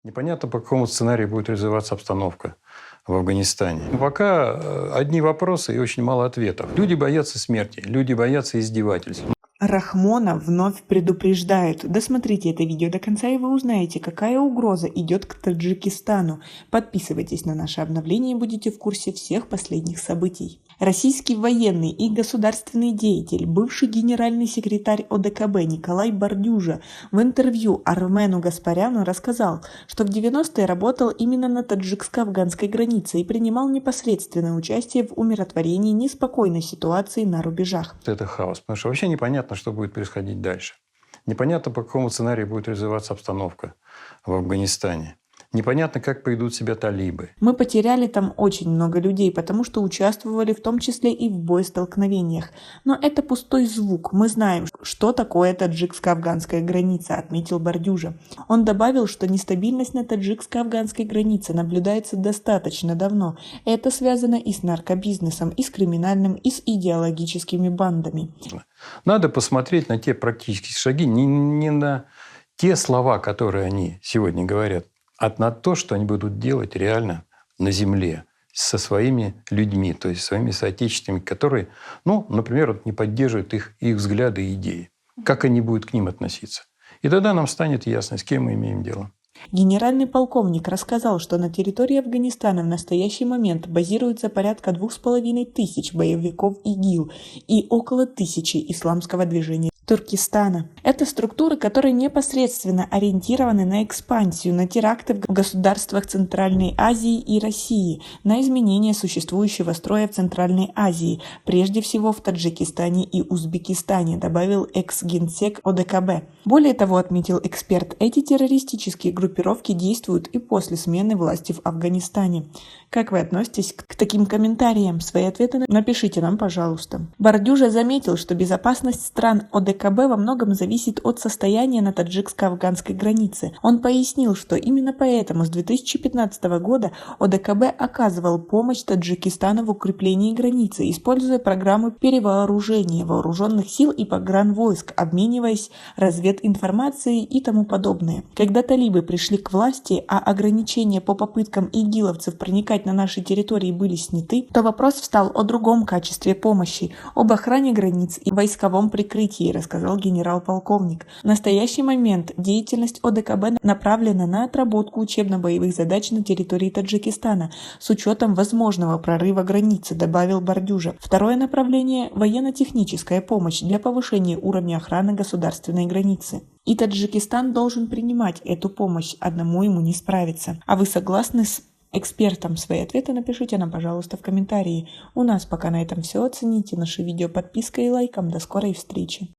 Непонятно, по какому сценарию будет развиваться обстановка в Афганистане. Но пока одни вопросы и очень мало ответов. Люди боятся смерти, люди боятся издевательств. Рахмонов вновь предупреждает. Досмотрите это видео до конца, и вы узнаете, какая угроза идет к Таджикистану. Подписывайтесь на наше обновление и будете в курсе всех последних событий. Российский военный и государственный деятель, бывший генеральный секретарь ОДКБ Николай Бардюжа в интервью Армену Гаспаряну рассказал, что в 90-е работал именно на таджикско-афганской границе и принимал непосредственное участие в умиротворении неспокойной ситуации на рубежах. Это хаос, потому что вообще непонятно, что будет происходить дальше. Непонятно, по какому сценарию будет развиваться обстановка в Афганистане. Непонятно, как поведут себя талибы. Мы потеряли там очень много людей, потому что участвовали в том числе и в боестолкновениях. Но это пустой звук. Мы знаем, что такое таджикско-афганская граница, отметил Бардюжа. Он добавил, что нестабильность на таджикско-афганской границе наблюдается достаточно давно. Это связано и с наркобизнесом, и с криминальным, и с идеологическими бандами. Надо посмотреть на те практические шаги, не на те слова, которые они сегодня говорят, а на то, что они будут делать реально на земле со своими людьми, то есть своими соотечественниками, которые, например, не поддерживают их взгляды и идеи. Как они будут к ним относиться? И тогда нам станет ясно, с кем мы имеем дело. Генеральный полковник рассказал, что на территории Афганистана в настоящий момент базируется порядка 2500 боевиков ИГИЛ и около 1000 исламского движения Туркестана. Это структуры, которые непосредственно ориентированы на экспансию, на теракты в государствах Центральной Азии и России, на изменение существующего строя в Центральной Азии, прежде всего в Таджикистане и Узбекистане, добавил экс-генсек ОДКБ. Более того, отметил эксперт, эти террористические группировки действуют и после смены власти в Афганистане. Как вы относитесь к таким комментариям? Свои ответы напишите нам, пожалуйста. Бардюжа заметил, что безопасность стран ОДКБ во многом зависит от состояния на таджикско-афганской границе. Он пояснил, что именно поэтому с 2015 года ОДКБ оказывал помощь Таджикистану в укреплении границы, используя программы перевооружения вооруженных сил и погранвойск, обмениваясь развединформацией и тому подобное. Когда талибы пришли к власти, а ограничения по попыткам игиловцев проникать на наши территории были сняты, то вопрос встал о другом качестве помощи, об охране границ и войсковом прикрытии, рассказал генерал-полковник. В настоящий момент деятельность ОДКБ направлена на отработку учебно-боевых задач на территории Таджикистана с учетом возможного прорыва границы, добавил Бардюжа. Второе направление – военно-техническая помощь для повышения уровня охраны государственной границы. И Таджикистан должен принимать эту помощь, одному ему не справиться. А вы согласны с экспертом? Свои ответы напишите нам, пожалуйста, в комментарии. У нас пока на этом все. Оцените наше видео подпиской и лайком. До скорой встречи.